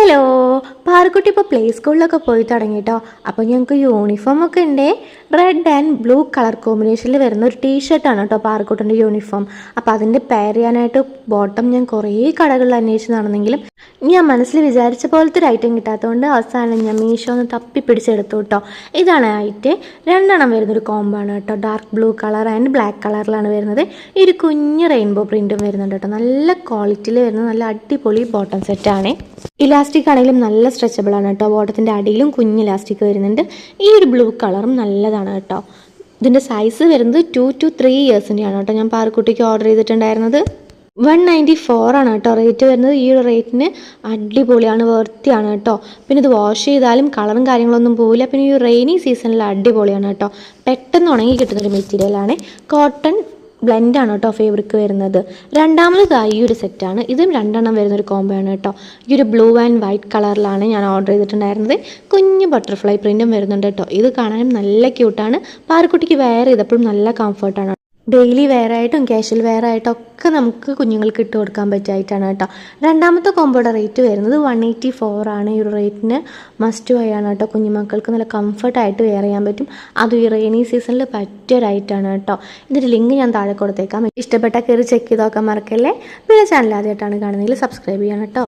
Hello, Parukutty ഇപ്പോൾ play സ്കൂളിലൊക്കെ പോയി തുടങ്ങി കേട്ടോ. അപ്പോൾ ഞങ്ങൾക്ക് യൂണിഫോം ഒക്കെ ഉണ്ട്. റെഡ് ആൻഡ് ബ്ലൂ കളർ കോമ്പിനേഷനിൽ വരുന്ന ഒരു ടീഷർട്ടാണ് കേട്ടോ പാറക്കുട്ടിൻ്റെ യൂണിഫോം. അപ്പോൾ അതിൻ്റെ പെയർ ചെയ്യാനായിട്ട് ബോട്ടം ഞാൻ കുറേ കടകളിൽ അന്വേഷിച്ച് നടന്നെങ്കിലും ഞാൻ മനസ്സിൽ വിചാരിച്ച പോലത്തെ ഒരു ഐറ്റം കിട്ടാത്തതുകൊണ്ട് അവസാനം ഞാൻ മീഷോ ഒന്ന് തപ്പി പിടിച്ചെടുത്തു കേട്ടോ. ഇതാണ് ഐറ്റം. രണ്ടെണ്ണം വരുന്നൊരു കോമ്പാണ് കേട്ടോ. Dark blue colour and black കളറിലാണ് വരുന്നത്. ഈ ഒരു കുഞ്ഞ് റെയിൻബോ പ്രിൻറ്റും വരുന്നുണ്ട് കേട്ടോ. നല്ല ക്വാളിറ്റിയിൽ വരുന്ന നല്ല അടിപൊളി ബോട്ടം സെറ്റാണ്. ഇലാസ്റ്റിക് ആണെങ്കിലും നല്ല സ്ട്രെച്ചബിൾ ആണ് കേട്ടോ. ബോട്ടത്തിൻ്റെ അടിയിലും കുഞ്ഞ് ഇലാസ്റ്റിക് വരുന്നുണ്ട്. ഈ ഒരു ബ്ലൂ കളറും നല്ലതാണ് കേട്ടോ. ഇതിൻ്റെ സൈസ് വരുന്നത് 2 to 3 ഇയേഴ്സിൻ്റെയാണ് കേട്ടോ. ഞാൻ പാറക്കുട്ടിക്ക് ഓർഡർ ചെയ്തിട്ടുണ്ടായിരുന്നത് 194 ആണ് കേട്ടോ റേറ്റ് വരുന്നത്. ഈ ഒരു റേറ്റിന് അടിപൊളിയാണ്, വർത്തിയാണ് കേട്ടോ. പിന്നെ ഇത് വാഷ് ചെയ്താലും കളറും കാര്യങ്ങളൊന്നും പോവില്ല. പിന്നെ ഈ റെയിനി സീസണിൽ അടിപൊളിയാണ് കേട്ടോ. പെട്ടെന്ന് ഉണങ്ങി കിട്ടുന്നൊരു മെറ്റീരിയലാണ്. കോട്ടൺ ബ്ലെൻഡാണ് കേട്ടോ ഫേബ്രിക് വരുന്നത്. രണ്ടാമതായി ഈ ഒരു സെറ്റാണ്. ഇതും രണ്ടെണ്ണം വരുന്നൊരു കോംബോ ആണ് കേട്ടോ. ഈ ഒരു ബ്ലൂ ആൻഡ് വൈറ്റ് കളറിലാണ് ഞാൻ ഓർഡർ ചെയ്തിട്ടുണ്ടായിരുന്നത്. കുഞ്ഞ് ബട്ടർഫ്ലൈ പ്രിൻറ്റും വരുന്നുണ്ട് കേട്ടോ. ഇത് കാണാനും നല്ല ക്യൂട്ടാണ്. പാറക്കുട്ടിക്ക് വെയർ ചെയ്തപ്പോഴും നല്ല കംഫർട്ടാണ്. ഡെയിലി വെയർ ആയിട്ടും കാഷ്വൽ വെയർ ആയിട്ടും ഒക്കെ നമുക്ക് കുഞ്ഞുങ്ങൾക്ക് ഇട്ട് കൊടുക്കാൻ പറ്റിയിട്ടാണ് കേട്ടോ. രണ്ടാമത്തെ കോമ്പോയുടെ റേറ്റ് വരുന്നത് 184 ആണ്. ഈ ഒരു റേറ്റിന് മസ്റ്റ് ബൈ ആണ് കേട്ടോ. കുഞ്ഞുമക്കൾക്ക് നല്ല കംഫർട്ടായിട്ട് വെയർ ചെയ്യാൻ പറ്റും. അതും ഈ റെയിനി സീസണിൽ പറ്റിയ റൈറ്റാണ് കേട്ടോ. ഇതിൻ്റെ ലിങ്ക് ഞാൻ താഴെ കൊടുത്തേക്കാം. ഇഷ്ടപ്പെട്ടാൽ കയറി ചെക്ക് ചെയ്ത് നോക്കാൻ മറക്കല്ലേ. പിന്നെ ചാനൽ ആദ്യമായിട്ടാണ് കാണുന്നതെങ്കിൽ സബ്സ്ക്രൈബ് ചെയ്യണം കേട്ടോ.